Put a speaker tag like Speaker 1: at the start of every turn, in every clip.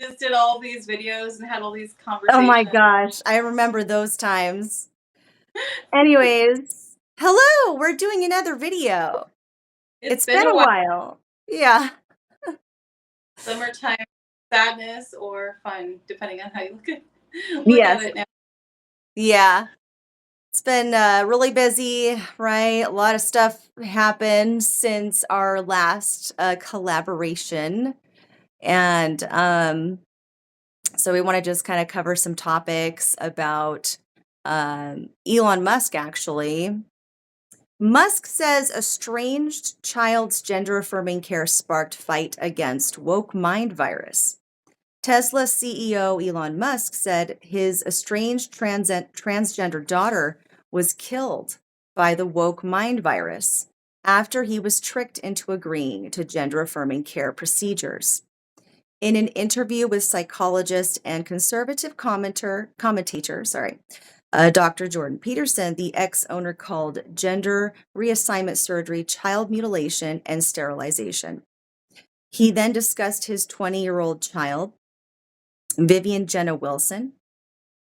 Speaker 1: just did all these videos and had all these
Speaker 2: Oh my
Speaker 1: conversations.
Speaker 2: gosh, I remember those times. Anyways, hello, we're doing another video.
Speaker 1: It's
Speaker 2: It's
Speaker 1: been
Speaker 2: been
Speaker 1: a
Speaker 2: a
Speaker 1: while.
Speaker 2: while. Yeah.
Speaker 1: Summertime sadness or fun, depending on how you look at
Speaker 2: Yes.
Speaker 1: it now.
Speaker 2: Yeah. It's been really busy, right? A lot of stuff happened since our last collaboration. And so we want to just kind of cover some topics about Elon Musk, actually. Musk says estranged child's gender affirming care sparked fight against woke mind virus. Tesla CEO Elon Musk said his estranged transgender daughter was killed by the woke mind virus after he was tricked into agreeing to gender affirming care procedures. In an interview with psychologist and conservative commentator, Dr. Jordan Peterson, the ex-owner called gender reassignment surgery child mutilation and sterilization. He then discussed his 20-year-old child, Vivian Jenna Wilson,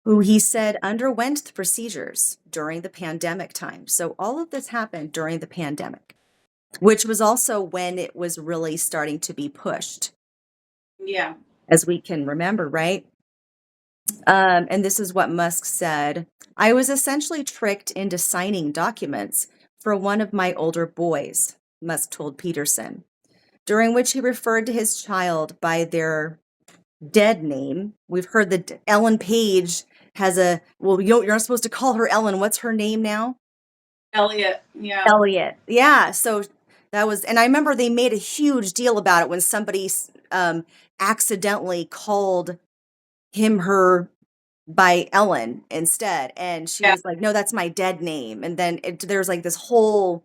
Speaker 2: who he said underwent the procedures during the pandemic time. So all of this happened during the pandemic, which was also when it was really starting to be pushed,
Speaker 1: Yeah.
Speaker 2: as we can remember, right? And this is what Musk said. I was essentially tricked into signing documents for one of my older boys, Musk told Peterson, during which he referred to his child by their dead name. We've heard that Ellen Page has well, you're not supposed to call her Ellen. What's her name now?
Speaker 1: Elliot. Yeah.
Speaker 2: Elliot. Yeah. So that was, and I remember they made a huge deal about it when somebody accidentally called her by Ellen instead. And she
Speaker 1: Yeah.
Speaker 2: was like, no, that's my dead name. And then there's like this whole,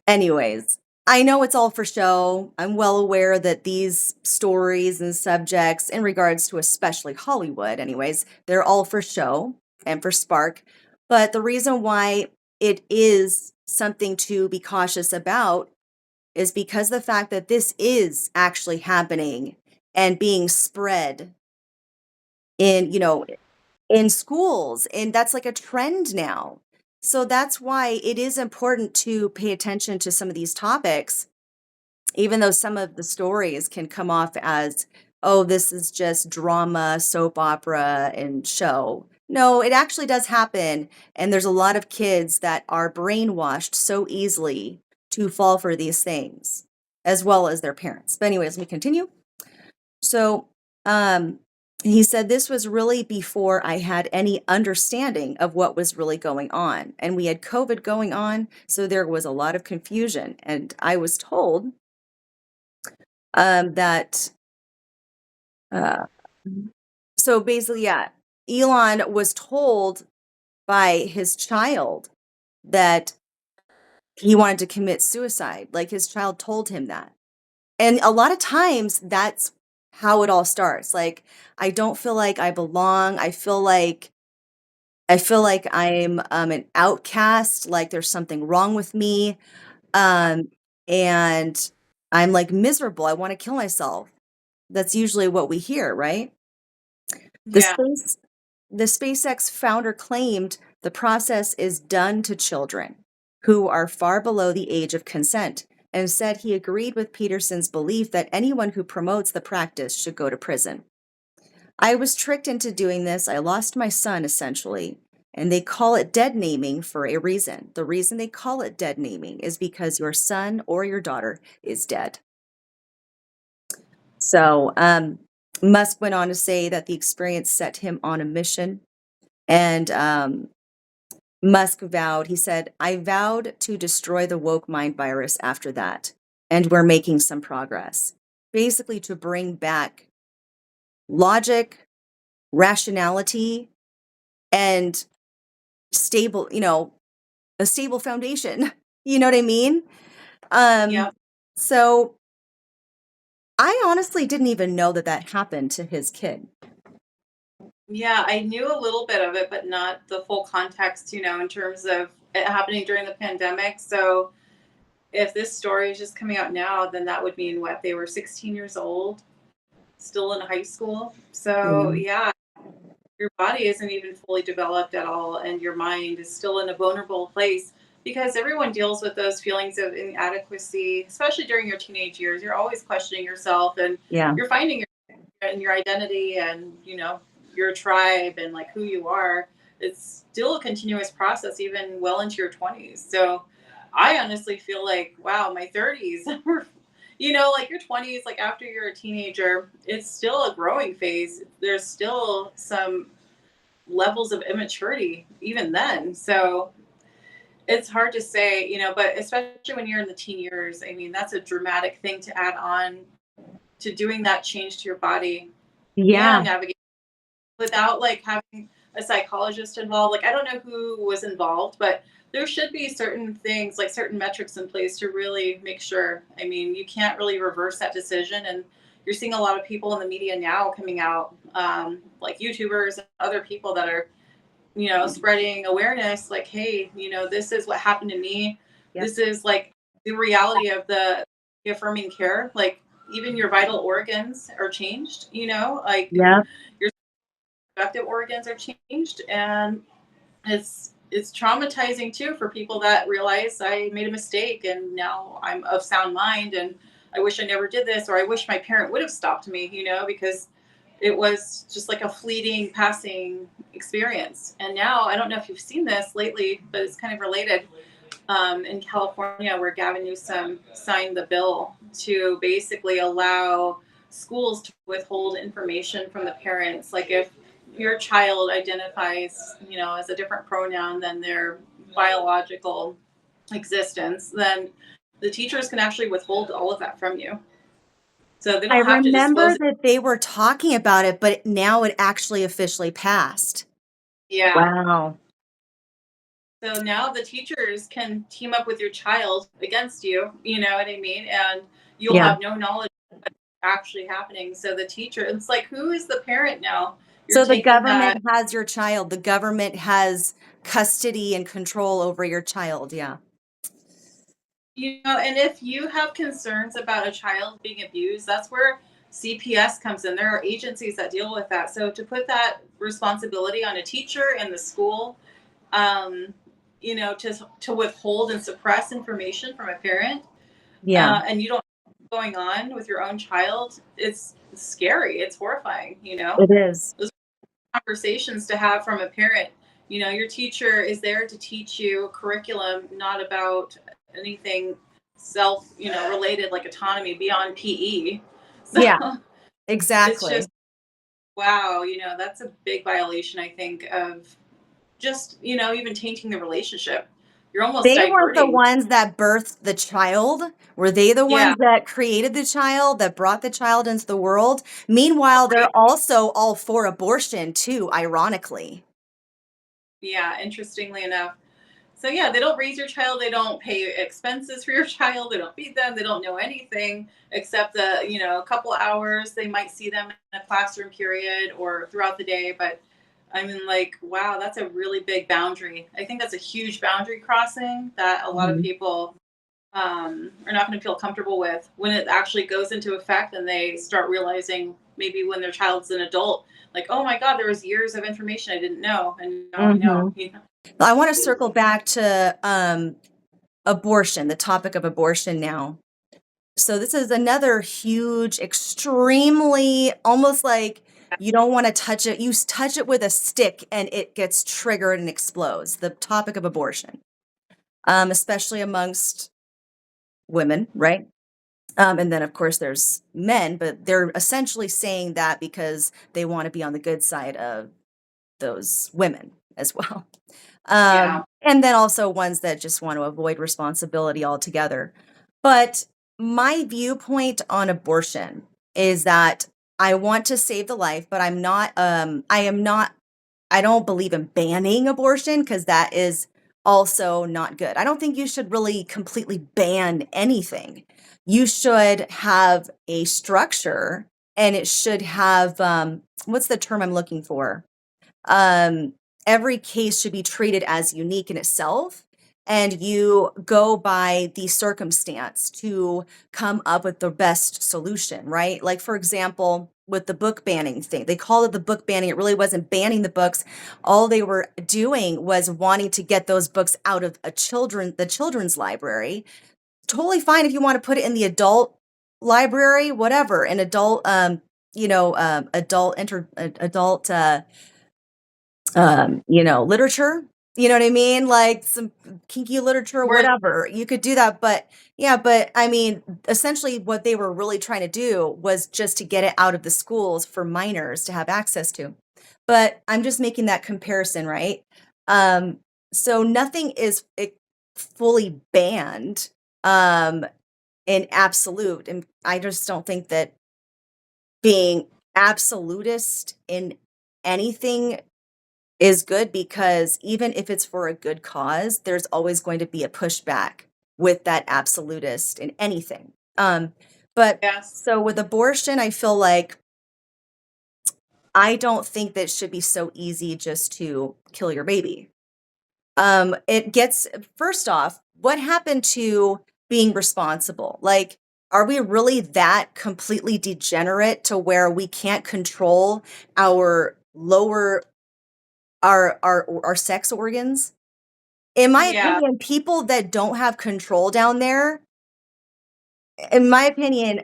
Speaker 2: anyways, I know it's all for show. I'm well aware that these stories and subjects, in regards to especially Hollywood, anyways, they're all for show and for spark. But the reason why it is something to be cautious about is because the fact that this is actually happening and being spread in, in schools, and that's like a trend now. So that's why it is important to pay attention to some of these topics, even though some of the stories can come off as, oh, this is just drama, soap opera, and show. No, it actually does happen. And there's a lot of kids that are brainwashed so easily to fall for these things, as well as their parents. But, anyways, let me continue. So, um, he said this was really before I had any understanding of what was really going on. And we had COVID going on, so there was a lot of confusion. And I was told that, uh, so basically, yeah, Elon was told by his child that he wanted to commit suicide. Like his child told him that. And a lot of times that's how it all starts. Like, I don't feel like I belong. I feel like I'm an outcast, like there's something wrong with me. Um, and I'm like miserable. I want to kill myself. That's usually what we hear, right? The
Speaker 1: Yeah.
Speaker 2: space the SpaceX founder claimed the process is done to children who are far below the age of consent, and said he agreed with Peterson's belief that anyone who promotes the practice should go to prison. I was tricked into doing this. I lost my son, essentially. And they call it dead naming for a reason. The reason they call it dead naming is because your son or your daughter is dead. So, Musk went on to say that the experience set him on a mission. And Musk vowed, he said, I vowed to destroy the woke mind virus after that. And we're making some progress. Basically, to bring back logic, rationality, and stable, a stable foundation. You know what I mean? Um,
Speaker 1: Yeah.
Speaker 2: so I honestly didn't even know that that happened to his kid.
Speaker 1: Yeah. I knew a little bit of it, but not the full context, in terms of it happening during the pandemic. So if this story is just coming out now, then that would mean what? They were 16 years old. still in high school. So,
Speaker 2: Yeah.
Speaker 1: yeah, your body isn't even fully developed at all, and your mind is still in a vulnerable place because everyone deals with those feelings of inadequacy, especially during your teenage years. You're always questioning yourself, and
Speaker 2: Yeah.
Speaker 1: you're finding your identity and your tribe and like who you are. It's still a continuous process even well into your 20s. So I honestly feel like, wow, my 30s were, like your 20s, like after you're a teenager, it's still a growing phase. There's still some levels of immaturity even then. So it's hard to say, but especially when you're in the teen years, I mean, that's a dramatic thing to add on to doing that change to your body
Speaker 2: Yeah.
Speaker 1: and navigate without like having a psychologist involved. Like I don't know who was involved, but there should be certain things, like certain metrics in place to really make sure. I mean, you can't really reverse that decision, and you're seeing a lot of people in the media now coming out, like YouTubers and other people that are, spreading awareness. Like, hey, this is what happened to me.
Speaker 2: Yep.
Speaker 1: This is like the reality of the affirming care. Like even your vital organs are changed. Like
Speaker 2: Yep.
Speaker 1: your reproductive organs are changed, and it's traumatizing too for people that realize I made a mistake and now I'm of sound mind, and I wish I never did this, or I wish my parent would have stopped me, because it was just like a fleeting passing experience. And now I don't know if you've seen this lately, but it's kind of related. In California, where Gavin Newsom signed the bill to basically allow schools to withhold information from the parents. Like if your child identifies, as a different pronoun than their biological existence, then the teachers can actually withhold all of that from you. So they
Speaker 2: I
Speaker 1: don't have to disclose
Speaker 2: remember
Speaker 1: it.
Speaker 2: that they were talking about it, but now it actually officially passed.
Speaker 1: Yeah.
Speaker 2: Wow.
Speaker 1: So now the teachers can team up with your child against you, you know what I mean? And you'll
Speaker 2: Yeah.
Speaker 1: have no knowledge of what's actually happening. So the teacher, it's like, who is the parent now? You're
Speaker 2: So the
Speaker 1: taking
Speaker 2: government
Speaker 1: that,
Speaker 2: has your child. The government has custody and control over your child. Yeah.
Speaker 1: and if you have concerns about a child being abused, that's where CPS comes in. There are agencies that deal with that. So to put that responsibility on a teacher and the school, um, to withhold and suppress information from a parent,
Speaker 2: Yeah.
Speaker 1: and you don't know what's going on with your own child, it's scary. It's horrifying.
Speaker 2: It is.
Speaker 1: Those conversations to have from a parent. Your teacher is there to teach you a curriculum, not about anything self, related like autonomy beyond PE. So
Speaker 2: Yeah,
Speaker 1: it's just
Speaker 2: exactly.
Speaker 1: wow. That's a big violation. I think of just even tainting the relationship. You're almost
Speaker 2: They weren't the
Speaker 1: diverting.
Speaker 2: ones that birthed the child. Were they the
Speaker 1: Yeah.
Speaker 2: ones that created the child, that brought the child into the world? Meanwhile,
Speaker 1: Right.
Speaker 2: they're also all for abortion too, ironically.
Speaker 1: Yeah. Interestingly enough. So yeah, they don't raise your child, they don't pay expenses for your child, they don't feed them, they don't know anything except a couple hours they might see them in a classroom period or throughout the day. But I mean, like, wow, that's a really big boundary. I think that's a huge boundary crossing that a lot of
Speaker 2: Mhm.
Speaker 1: people are not going to feel comfortable with when it actually goes into effect and they start realizing maybe when their child's an adult, like, oh my God, there was years of information I didn't know, and now I know.
Speaker 2: Mhm. I want to circle back to abortion, the topic of abortion now. So this is another huge, extremely almost like you don't want to touch it. Touch it with a stick and it gets triggered and explodes. The topic of abortion, especially amongst women, right? And then, of course, there's men, but they're essentially saying that because they want to be on the good side of those women as well.
Speaker 1: Yeah.
Speaker 2: And then also ones that just want to avoid responsibility altogether. But my viewpoint on abortion is that I want to save the life, but I don't believe in banning abortion because that is also not good. I don't think you should really completely ban anything. You should have a structure and it should have, what's the term I'm looking for? um, every case should be treated as unique in itself. And you go by the circumstance to come up with the best solution, right? Like, for example, with the book banning thing. They called it the book banning. It really wasn't banning the books. All they were doing was wanting to get those books out of the children's library. Totally fine if you want to put it in the adult library, whatever, an adult, adult, literature. You know what I mean? Like some kinky literature,
Speaker 1: Where
Speaker 2: whatever. You could do that, but yeah, but I mean, essentially what they were really trying to do was just to get it out of the schools for minors to have access to. But I'm just making that comparison, right? Um, so nothing is fully banned um in absolute, and I just don't think that being absolutist in anything is good, because even if it's for a good cause, there's always going to be a pushback with that absolutist in anything. But
Speaker 1: yes,
Speaker 2: so with abortion, I feel like I don't think that it should be so easy just to kill your baby. It gets, first off, what happened to being responsible? Like, are we really that completely degenerate to where we can't control our lower our sex organs? In my
Speaker 1: yeah,
Speaker 2: opinion, people that don't have control down there, in my opinion,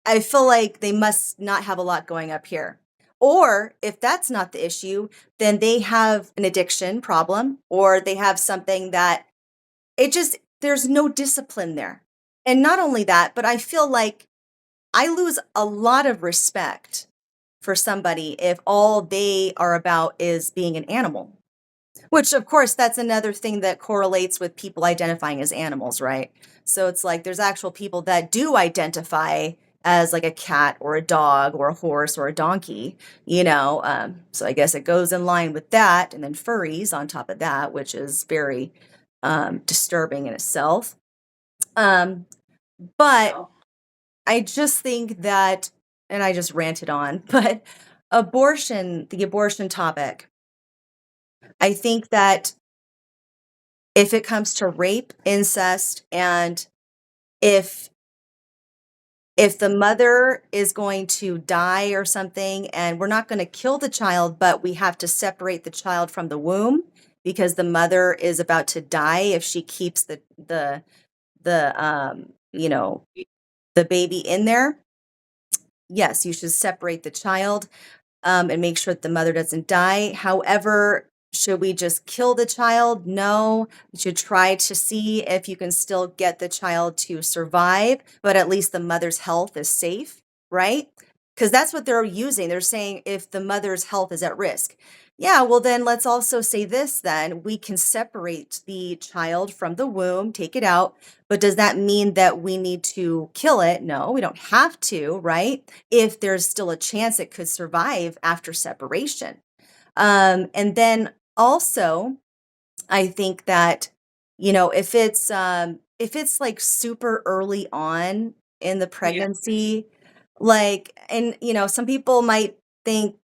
Speaker 2: I feel like they must not have a lot going up here. Or if that's not the issue, then they have an addiction problem, or they have something that there's no discipline there. And not only that, but I feel like I lose a lot of respect for somebody if all they are about is being an animal. Which, of course, that's another thing that correlates with people identifying as animals, right? So it's like there's actual people that do identify as like a cat or a dog or a horse or a donkey, So I guess it goes in line with that. And then furries on top of that, which is very disturbing in itself. Um, but
Speaker 1: no,
Speaker 2: I just think that, and I just ranted on, but the abortion topic, I think that if it comes to rape, incest, and if if the mother is going to die or something, and we're not going to kill the child, but we have to separate the child from the womb because the mother is about to die if she keeps the the baby in there. Yes, you should separate the child, and make sure that the mother doesn't die. However, should we just kill the child? No. You should try to see if you can still get the child to survive, but at least the mother's health is safe, right? Because that's what they're using. They're saying if the mother's health is at risk. Yeah, well, then let's also say this then. We can separate the child from the womb, take it out, but does that mean that we need to kill it? No, we don't have to, right? If there's still a chance it could survive after separation. And then also, I think that, if it's like super early on in the
Speaker 1: yeah,
Speaker 2: pregnancy, like, and some people might think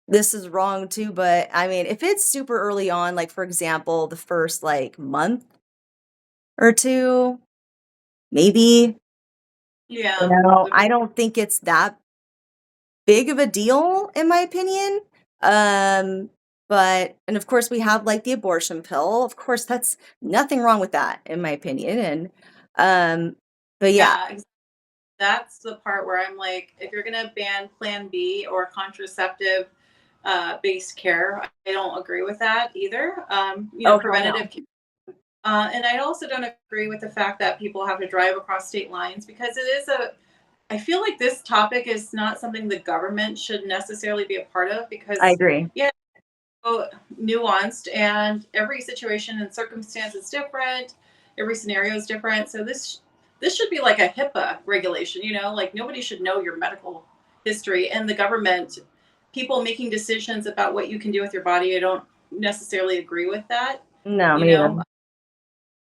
Speaker 2: this is wrong too, but I mean, if it's super early on, like for example, the first like month or two, maybe,
Speaker 1: yeah.
Speaker 2: I don't think it's that big of a deal in my opinion. Um, but and of course we have like the abortion pill. Of course, that's nothing wrong with that in my opinion. And but yeah,
Speaker 1: Yeah, that's the part where I'm like, if you're gonna ban Plan B or contraceptive based care, I don't agree with that either.
Speaker 2: oh hell no.
Speaker 1: Preventative care. And I also don't agree with the fact that people have to drive across state lines because it is I feel like this topic is not something the government should necessarily be a part of
Speaker 2: I
Speaker 1: because,
Speaker 2: agree.
Speaker 1: yeah, so nuanced and every situation and circumstance is different. Every scenario is different. So this should be like a HIPAA regulation, like nobody should know your medical history and the government, people making decisions about what you can do with your body. I don't necessarily agree with that.
Speaker 2: No,
Speaker 1: You
Speaker 2: me either.
Speaker 1: know,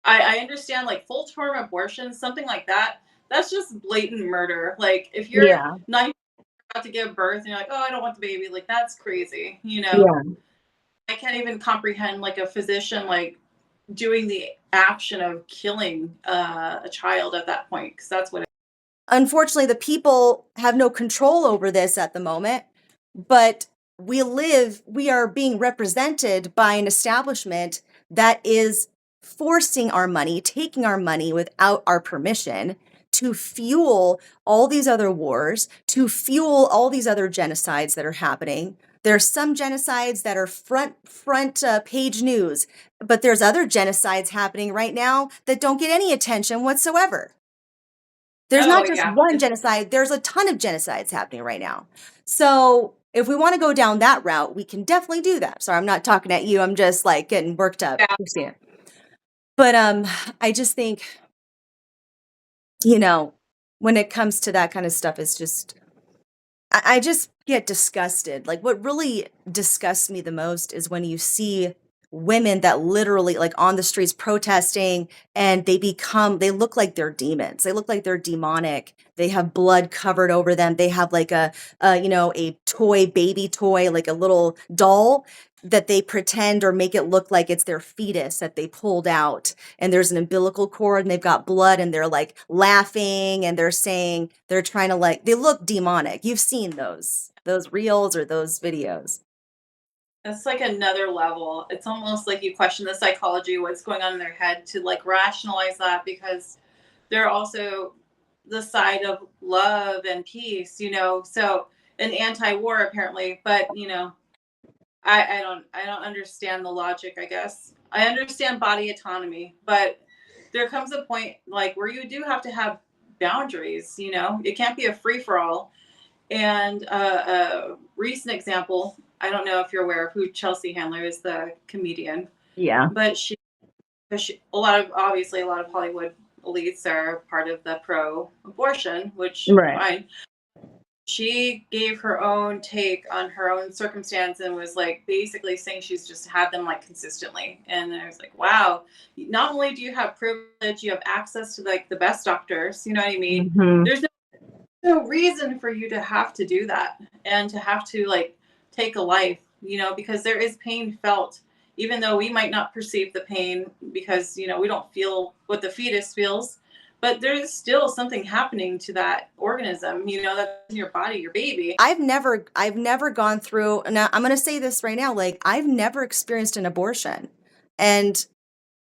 Speaker 1: I understand like full term abortion, something like that. That's just blatant murder. Like if you're
Speaker 2: Yeah.
Speaker 1: not about to give birth and you're like, oh, I don't want the baby, like that's crazy.
Speaker 2: Yeah.
Speaker 1: I can't even comprehend like a physician like doing the action of killing a child at that point because that's what.
Speaker 2: unfortunately, the people have no control over this at the moment, but we are being represented by an establishment that is forcing our money, taking our money without our permission to fuel all these other wars, to fuel all these other genocides that are happening. There are some genocides that are front page news, but there's other genocides happening right now that don't get any attention whatsoever. There's
Speaker 1: Oh
Speaker 2: not just
Speaker 1: yeah.
Speaker 2: one genocide, there's a ton of genocides happening right now. So if we want to go down that route, we can definitely do that. Sorry, I'm not talking at you. I'm just like getting worked up.
Speaker 1: Yeah.
Speaker 2: Christina. But I just think, you know, when it comes to that kind of stuff, it's just I just get disgusted. Like what really disgusts me the most is when you see women that literally like on the streets protesting and they look like they're demons. They look like they're demonic. They have blood covered over them. They have like a toy baby toy, like a little doll that they pretend or make it look like it's their fetus that they pulled out, and there's an umbilical cord and they've got blood and they're like laughing and they're saying they're trying to like they look demonic. You've seen those reels or those videos.
Speaker 1: That's like another level. It's almost like you question the psychology, what's going on in their head to like rationalize that, because they're also the side of love and peace, so an anti-war apparently, but I don't understand the logic, I guess. I understand body autonomy, but there comes a point like where you do have to have boundaries. It can't be a free for all. And a recent example, I don't know if you're aware of who Chelsea Handler is, the comedian,
Speaker 2: Yeah.
Speaker 1: but obviously a lot of Hollywood elites are part of the pro abortion, which
Speaker 2: Right.
Speaker 1: fine. She gave her own take on her own circumstance and was like basically saying she's just had them like consistently. And I was like, wow, not only do you have privilege, you have access to like the best doctors, you know what I mean?
Speaker 2: Hmm.
Speaker 1: There's no reason for you to have to do that and to have to like take a life, because there is pain felt, even though we might not perceive the pain because, we don't feel what the fetus feels, but there's still something happening to that organism, that's in your body, your baby.
Speaker 2: I've never gone through, and I'm going to say this right now, like I've never experienced an abortion. And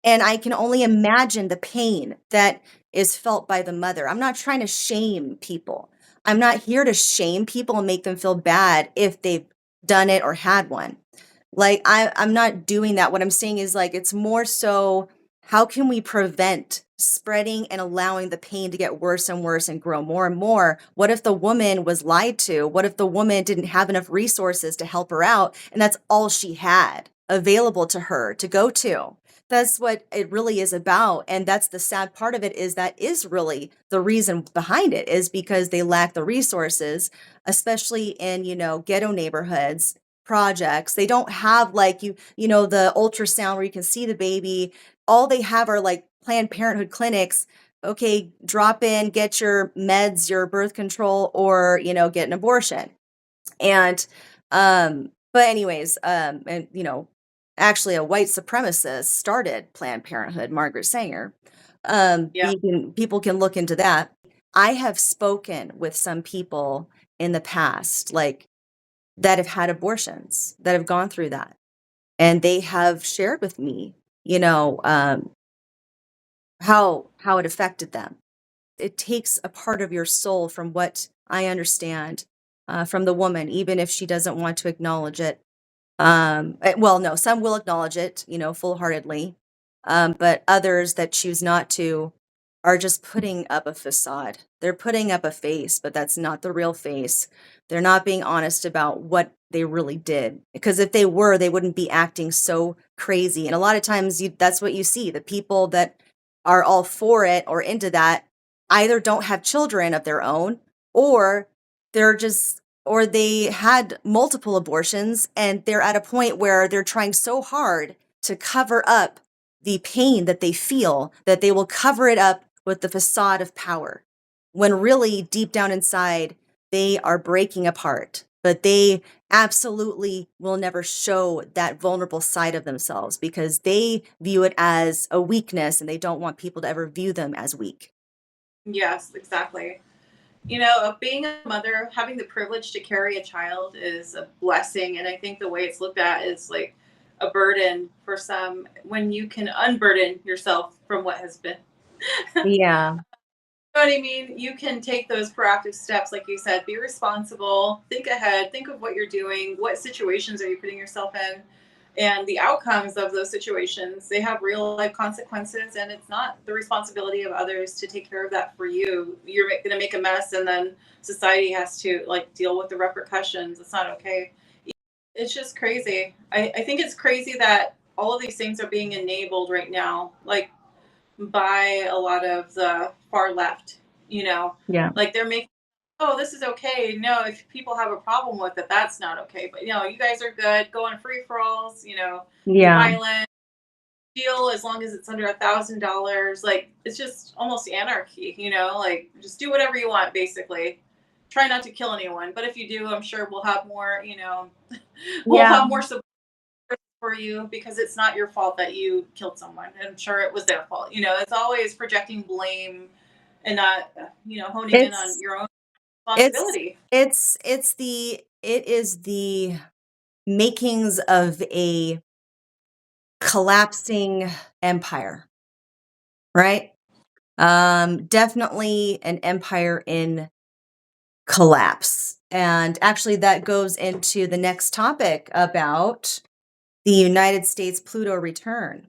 Speaker 2: I can only imagine the pain that is felt by the mother. I'm not trying to shame people. I'm not here to shame people and make them feel bad if they've done it or had one. Like I'm not doing that. What I'm saying is like it's more so how can we prevent spreading and allowing the pain to get worse and worse and grow more and more? What if the woman was lied to? What if the woman didn't have enough resources to help her out and that's all she had available to her to go to? That's what it really is about. And that's the sad part of it is that is really the reason behind it is because they lack the resources, especially in, ghetto neighborhoods projects. They don't have like the ultrasound where you can see the baby. All they have are like Planned Parenthood clinics. Okay, drop in, get your meds, your birth control, or get an abortion. And but anyways, and actually a white supremacist started Planned Parenthood, Margaret Sanger.
Speaker 1: Yeah.
Speaker 2: People can look into that. I have spoken with some people in the past, like that have had abortions, that have gone through that. And they have shared with me, how it affected them. It takes a part of your soul from what I understand from the woman, even if she doesn't want to acknowledge it. Well, no, some will acknowledge it, full heartedly. But others that choose not to are just putting up a facade. They're putting up a face, but that's not the real face. They're not being honest about what they really did. Because if they were, they wouldn't be acting so crazy. And a lot of times that's what you see. The people that are all for it or into that either don't have children of their own or they're just or they had multiple abortions and they're at a point where they're trying so hard to cover up the pain that they feel that they will cover it up with the facade of power when really deep down inside they are breaking apart, but they absolutely will never show that vulnerable side of themselves because they view it as a weakness and they don't want people to ever view them as weak.
Speaker 1: Yes, exactly. Of being a mother, having the privilege to carry a child is a blessing. And I think the way it's looked at is like a burden for some when you can unburden yourself from what has been.
Speaker 2: Yeah.
Speaker 1: What I mean? You can take those proactive steps, like you said, be responsible, think ahead, think of what you're doing, what situations are you putting yourself in, and the outcomes of those situations. They have real life consequences, and it's not the responsibility of others to take care of that for you. You're going to make a mess, and then society has to like deal with the repercussions. It's not okay. It's just crazy. I think it's crazy that all of these things are being enabled right now. Like by a lot of the far left,
Speaker 2: Yeah.
Speaker 1: like they're making, oh, this is okay. No, if people have a problem with it, that's not okay. But you guys are good. Go on free for alls, be
Speaker 2: Yeah.
Speaker 1: violent, deal as long as it's under $1,000. Like it's just almost anarchy, like just do whatever you want, basically. Try not to kill anyone, but if you do, I'm sure we'll have more, we'll
Speaker 2: Yeah.
Speaker 1: have more support for you because it's not your fault that you killed someone. I'm sure it was their fault. It's always projecting blame and not, honing in on
Speaker 2: It's
Speaker 1: your own
Speaker 2: it's
Speaker 1: responsibility.
Speaker 2: it is the makings of a collapsing empire, right? Definitely an empire in collapse. And actually, that goes into the next topic about the United States Pluto return.